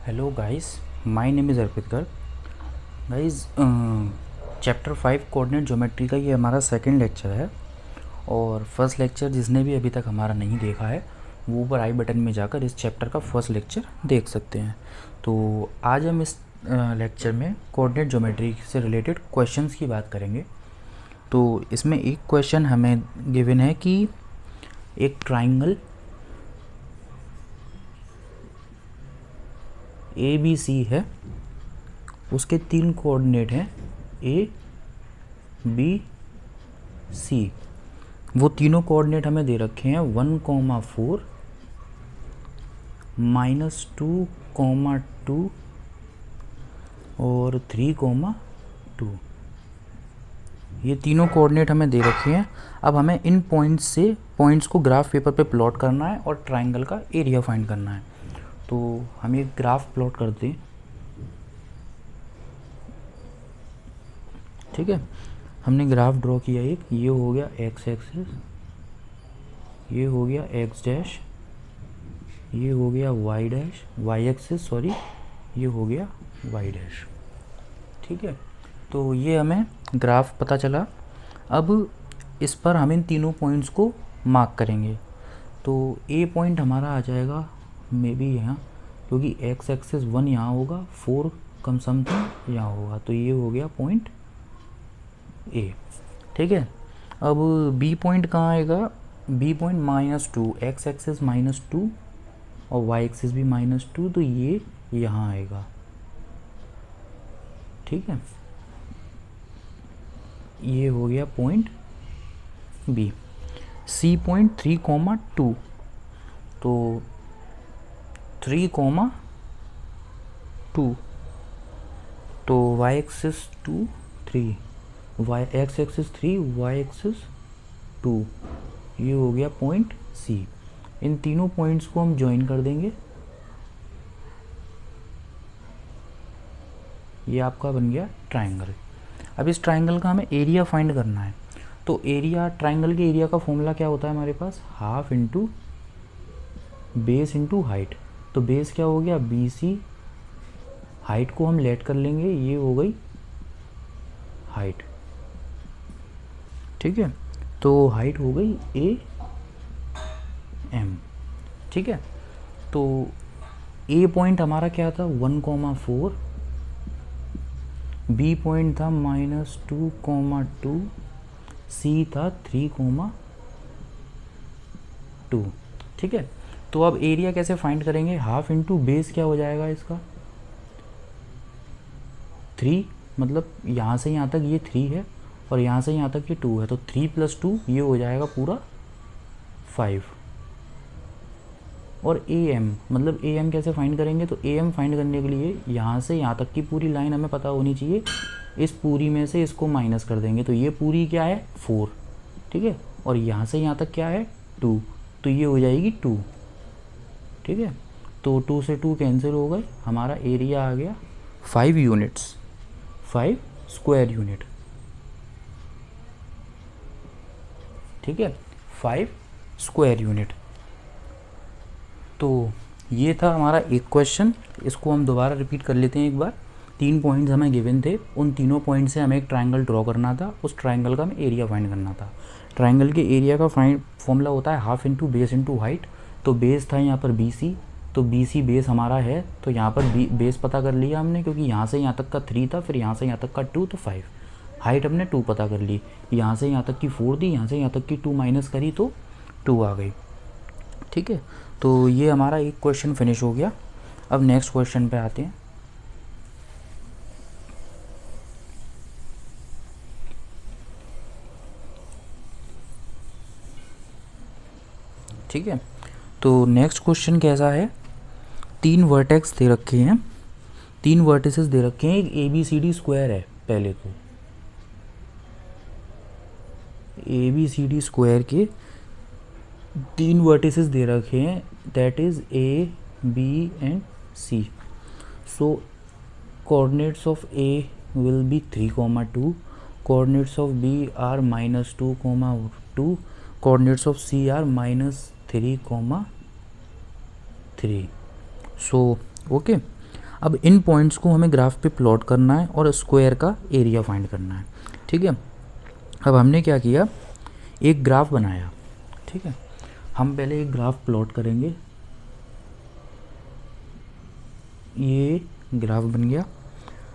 Hello guys, my name is Arpit Garg. Guys, chapter 5 coordinate geometry का ये हमारा second lecture है। और फर्स्ट लेक्चर जिसने भी अभी तक हमारा नहीं देखा है वो ऊपर आई बटन में जाकर इस चैप्टर का फर्स्ट लेक्चर देख सकते हैं। तो आज हम इस लेक्चर में कोऑर्डिनेट ज्योमेट्री से रिलेटेड क्वेश्चंस की बात करेंगे। तो इसमें एक क्वेश्चन हमें गिवन है कि एक ट्राइंगल ABC है, उसके 3 कोऑर्डिनेट हैं ABC। वो तीनों कोऑर्डिनेट हमें दे रखे हैं 1, 4, -2, 2 और 3, 2। ये तीनों कोऑर्डिनेट हमें दे रखे हैं। अब हमें इन पॉइंट्स को ग्राफ पेपर पे प्लॉट करना है और ट्राइंगल का एरिया फाइंड करना है। तो हम ये ग्राफ प्लॉट करते हैं, ठीक है। हमने ग्राफ ड्रॉ किया, एक ये हो गया एक्स एक्सिस, ये हो गया एक्स डैश, ये हो गया Y dash, Y axis sorry, ये हो गया वाई डैश, ठीक है। तो ये हमें ग्राफ पता चला। अब इस पर हम इन तीनों पॉइंट्स को मार्क करेंगे। तो ए पॉइंट हमारा आ जाएगा मे बी यहाँ, क्योंकि एक्स एक्सिस 1 यहाँ होगा, 4 कम समथिंग यहाँ होगा, तो ये हो गया पॉइंट ए, ठीक है। अब बी पॉइंट कहाँ आएगा? बी पॉइंट -2, एक्स एक्सिस -2 और वाई एक्सिस भी -2, तो ये यहाँ आएगा, ठीक है। ये हो गया पॉइंट बी। सी पॉइंट 3, 2, तो 3, 2, तो Y axis 2, 3, Y X axis 3, Y axis 2, ये हो गया पॉइंट सी। इन तीनों पॉइंट्स को हम ज्वाइन कर देंगे, ये आपका बन गया ट्राइंगल। अब इस ट्राइंगल का हमें एरिया फाइंड करना है। तो एरिया, ट्राइंगल के एरिया का फॉर्मूला क्या होता है हमारे पास? Half into base into height. तो बेस क्या हो गया? BC, हाइट को हम लेट कर लेंगे, ये हो गई हाइट, ठीक है। तो हाइट हो गई AM, ठीक है। तो ए पॉइंट हमारा क्या था? 1, 4, बी पॉइंट था -2, 2, सी था 3, 2, ठीक है। तो अब एरिया कैसे फाइंड करेंगे? हाफ इंटू बेस क्या हो जाएगा इसका? 3, मतलब यहाँ से यहाँ तक ये 3 है और यहाँ से यहाँ तक ये 2 है, तो 3 + 2 ये हो जाएगा पूरा 5। और AM, मतलब AM कैसे फाइंड करेंगे? तो AM फाइंड करने के लिए यहाँ से यहाँ तक की पूरी लाइन हमें पता होनी चाहिए। इस पूरी में से इसको माइनस कर देंगे, तो ये पूरी क्या है? 4, ठीक है। और यहाँ से यहाँ तक क्या है? 2, तो ये हो जाएगी 2, ठीक है। तो 2 से 2 कैंसिल हो गए, हमारा एरिया आ गया 5 यूनिट्स, 5 स्क्वायर यूनिट, ठीक है, 5 स्क्वायर यूनिट। तो ये था हमारा एक क्वेश्चन। इसको हम दोबारा रिपीट कर लेते हैं एक बार। 3 पॉइंट्स हमें गिवन थे, उन तीनों पॉइंट से हमें एक ट्राइंगल ड्रॉ करना था, उस ट्राइंगल का हमें एरिया फाइंड करना था। ट्राइंगल के एरिया का फॉर्मूला होता है half into base into height. तो बेस था यहाँ पर BC, तो BC बेस हमारा है, तो यहाँ पर बेस पता कर लिया हमने, क्योंकि यहाँ से यहाँ तक का 3 था, फिर यहाँ से यहाँ तक का 2, तो 5। हाइट हमने 2 पता कर ली, यहाँ से यहाँ तक की 4 थी, यहाँ से यहाँ तक की 2 माइनस करी तो 2 आ गई, ठीक है। तो ये हमारा एक क्वेश्चन फिनिश हो गया। अब नेक्स्ट क्वेश्चन पे आते हैं। ठीक है, तो नेक्स्ट क्वेश्चन कैसा है? 3 वर्टेक्स दे रखे हैं, 3 वर्टिसेस दे रखे हैं, एक ABCD स्क्वायर है। पहले तो ABCD स्क्वायर के 3 वर्टिसेस दे रखे हैं, that is A, B and C। So coordinates of A will be 3, 2, coordinates of B are -2, 2, coordinates of C are -3, 3। So okay, अब इन पॉइंट्स को हमें ग्राफ पे प्लॉट करना है और स्क्वायर का एरिया फाइंड करना है, ठीक है। अब हमने क्या किया, एक ग्राफ बनाया, ठीक है। हम पहले एक ग्राफ प्लॉट करेंगे, ये ग्राफ बन गया।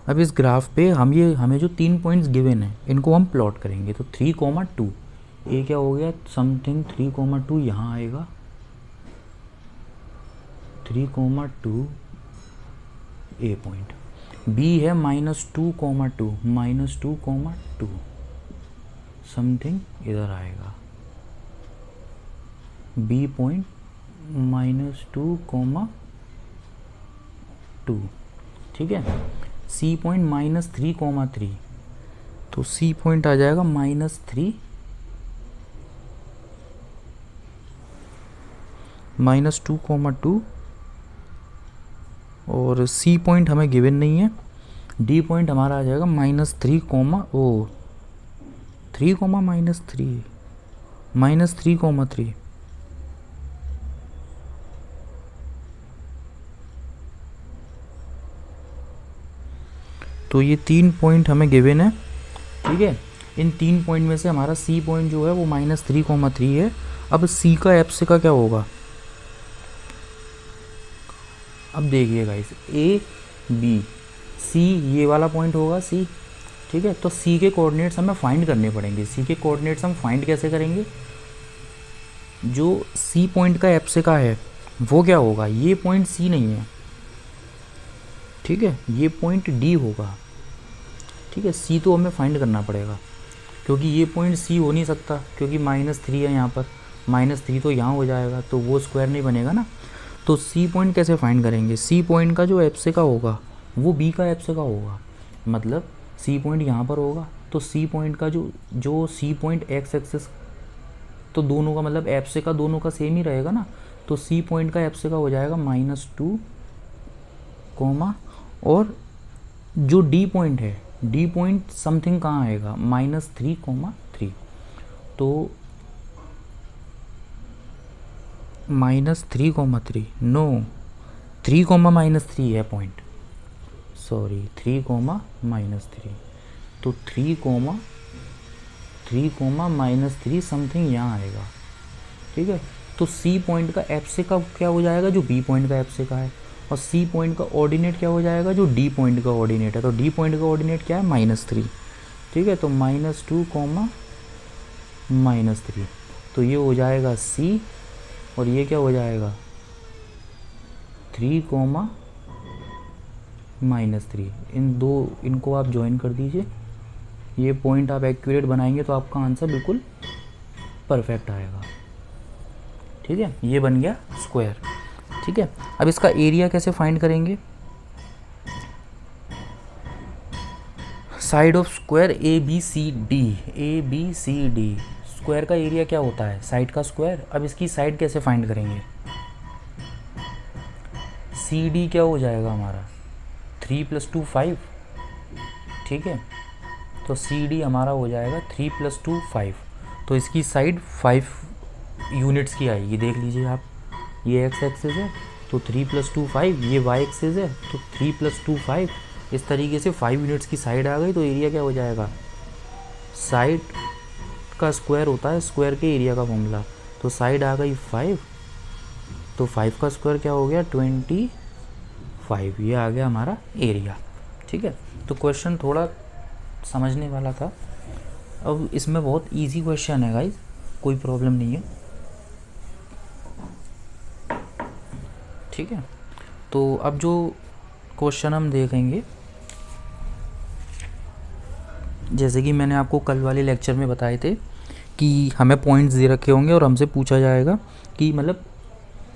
अब इस ग्राफ पे हमें जो 3 पॉइंट्स गिवन है इनको हम प्लॉट करेंगे। तो 3,2 ये क्या हो गया, समथिंग 3,2 यहाँ आएगा, 3,2 ए पॉइंट। बी है -2,2 -2,2 समथिंग इधर आएगा, बी पॉइंट -2,2, ठीक है। सी पॉइंट -3,3, तो सी पॉइंट आ जाएगा -3 -2,2 और सी पॉइंट हमें गिवन नहीं है। डी पॉइंट हमारा आ जाएगा -3, -3 -3 तो ये 3 पॉइंट हमें गिवन है, ठीक है। इन 3 पॉइंट में से हमारा सी पॉइंट जो है वो -3,3 है। अब सी का एप्स का क्या होगा, अब देखिए गाइस, ए बी सी ये वाला पॉइंट होगा सी, ठीक है। तो सी के कोऑर्डिनेट्स हमें फाइंड करने पड़ेंगे। सी के कोऑर्डिनेट्स हम फाइंड कैसे करेंगे, जो सी पॉइंट का एप्सिका है वो क्या होगा, ये पॉइंट सी नहीं है, ठीक है, ये पॉइंट डी होगा, ठीक है। सी तो हमें फाइंड करना पड़ेगा क्योंकि ये पॉइंट सी हो नहीं सकता, क्योंकि -3 है यहाँ पर, -3 तो यहाँ हो जाएगा, तो वो स्क्वायर नहीं बनेगा ना। तो सी पॉइंट कैसे फाइंड करेंगे, सी पॉइंट का जो एप्सिका होगा वो बी का एप्सिका होगा, मतलब सी पॉइंट यहाँ पर होगा, तो सी पॉइंट का जो सी पॉइंट एक्स एक्सिस, तो दोनों का मतलब एप्सिका दोनों का सेम ही रहेगा ना। तो सी पॉइंट का एप्सिका हो जाएगा -2, और जो डी पॉइंट है, डी पॉइंट समथिंग कहाँ आएगा, -3,3, तो -3,3 नो 3, -3 है पॉइंट, सॉरी 3, -3, तो 3, -3 समथिंग यहाँ आएगा, ठीक है। तो सी पॉइंट का एप्सिका क्या हो जाएगा, जो बी पॉइंट का एप्सिका है, और सी पॉइंट का ऑर्डिनेट क्या हो जाएगा, जो डी पॉइंट का ऑर्डिनेट है। तो डी पॉइंट का ऑर्डिनेट क्या है, -3, ठीक है। तो -2, -3, तो ये हो जाएगा सी, और ये क्या हो जाएगा 3, -3। इनको आप ज्वाइन कर दीजिए, ये पॉइंट आप एक्यूरेट बनाएंगे तो आपका आंसर बिल्कुल परफेक्ट आएगा, ठीक है। ये बन गया स्क्वायर, ठीक है। अब इसका एरिया कैसे फाइंड करेंगे, side of square A B C D, square का एरिया क्या होता है, साइड का स्क्वायर। अब इसकी साइड कैसे फाइंड करेंगे, सी डी क्या हो जाएगा हमारा 3 + 2 5, ठीक है। तो सी डी हमारा हो जाएगा 3 + 2 5, तो इसकी साइड 5 यूनिट्स की आएगी, देख लीजिए आप, ये एक्स एक्सिस है तो 3 + 2 5, ये वाई एक्सिस है तो 3 + 2 5, इस तरीके से 5 यूनिट्स की साइड आ गई। तो एरिया क्या हो जाएगा, साइड का स्क्वायर होता है स्क्वायर के एरिया का फॉर्मूला, तो साइड आ गई 5, तो 5 का स्क्वायर क्या हो गया 25, ये आ गया हमारा एरिया, ठीक है। तो क्वेश्चन थोड़ा समझने वाला था। अब इसमें बहुत इजी क्वेश्चन है गाइस, कोई प्रॉब्लम नहीं है, ठीक है। तो अब जो क्वेश्चन हम देखेंगे, जैसे कि मैंने आपको कल वाले लेक्चर में बताए थे कि हमें पॉइंट्स दे रखे होंगे और हमसे पूछा जाएगा कि मतलब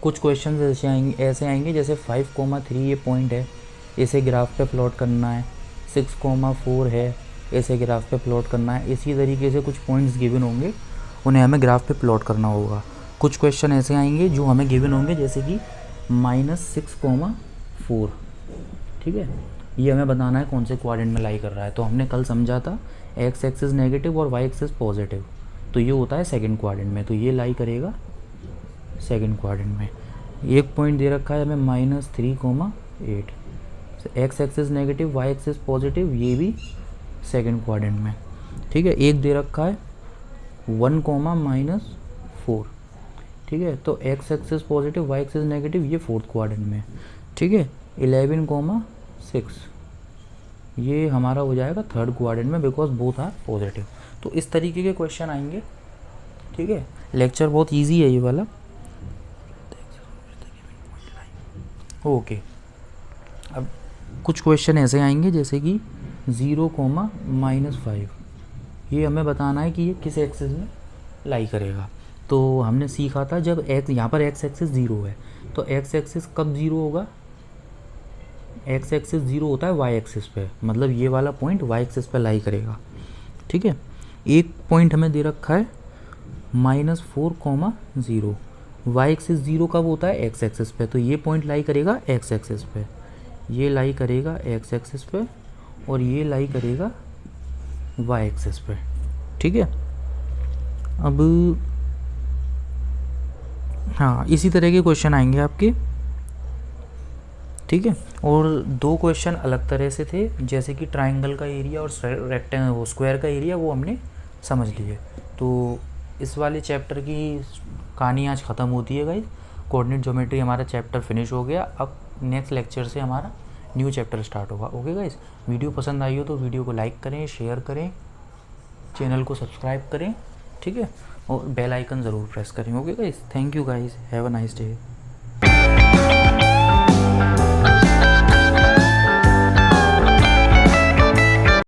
कुछ क्वेश्चन ऐसे आएंगे जैसे 5,3 ये पॉइंट है, इसे ग्राफ पे प्लॉट करना है, 6,4 है, ऐसे ग्राफ पे प्लॉट करना है। इसी तरीके से कुछ पॉइंट्स गिवन होंगे, उन्हें हमें ग्राफ पे प्लॉट करना होगा। कुछ क्वेश्चन ऐसे आएंगे जो हमें गिवन होंगे जैसे कि -6,4, ठीक है, ये हमें बताना है कौन से क्वाड्रेंट में लाई कर रहा है। तो हमने कल समझा था एक्स एक्सिस नेगेटिव और वाई एक्सिस पॉजिटिव, तो ये होता है सेकंड क्वाड्रेंट में, तो ये लाई करेगा सेकंड क्वाड्रेंट में। एक पॉइंट दे रखा है हमें -3,8, X axis negative, Y axis positive, ये भी सेकंड क्वाड्रेंट में। ठीक है, एक दे रखा है 1 कोमा -4। ठीक है, तो X axis positive, Y axis negative, ये फोर्थ क्वाड्रेंट में। ठीक है, 11 कोमा 6 ये हमारा हो जाएगा थर्ड क्वाड्रेंट में, बिकॉज बोथ आर पॉजिटिव। तो इस तरीके के क्वेश्चन आएंगे। ठीक है, लेक्चर बहुत इजी है ये वाला। ओके, अब कुछ क्वेश्चन ऐसे आएंगे जैसे कि 0 कोमा -5, ये हमें बताना है कि ये किस एक्सिस में लाई करेगा। तो हमने सीखा था जब एक्स, यहाँ पर एक्स एक्सिस 0 है, तो एक्स एक्सिस कब 0 होगा? एक्स एक्सिस 0 होता है वाई एक्सिस पे, मतलब ये वाला पॉइंट वाई एक्सिस पे लाई करेगा। ठीक है, एक पॉइंट हमें दे रखा है -4 कोमा 0, वाई एक्सिस 0 कब होता है? एक्स एक्सिस पे, तो ये पॉइंट लाई करेगा एक्स एक्सिस पे, ये लाई करेगा एक्स एक्सिस पे, और ये लाई करेगा वाई एक्सिस पे। ठीक है, अब हाँ इसी तरह के क्वेश्चन आएंगे आपके। ठीक है, और दो क्वेश्चन अलग तरह से थे, जैसे कि ट्रायंगल का एरिया और रेक्टेंगल, वो स्क्वायर का एरिया, वो हमने समझ लिए। तो इस वाले चैप्टर की कहानी आज ख़त्म होती है गाइस। कोऑर्डिनेट ज्योमेट्री हमारा चैप्टर फिनिश हो गया। अब नेक्स्ट लेक्चर से हमारा न्यू चैप्टर स्टार्ट होगा। ओके गाइस, वीडियो पसंद आई हो तो वीडियो को लाइक करें, शेयर करें, चैनल को सब्सक्राइब करें। ठीक है, और बेल आइकन ज़रूर प्रेस करें। Okay guys, thank you guys, have a nice day.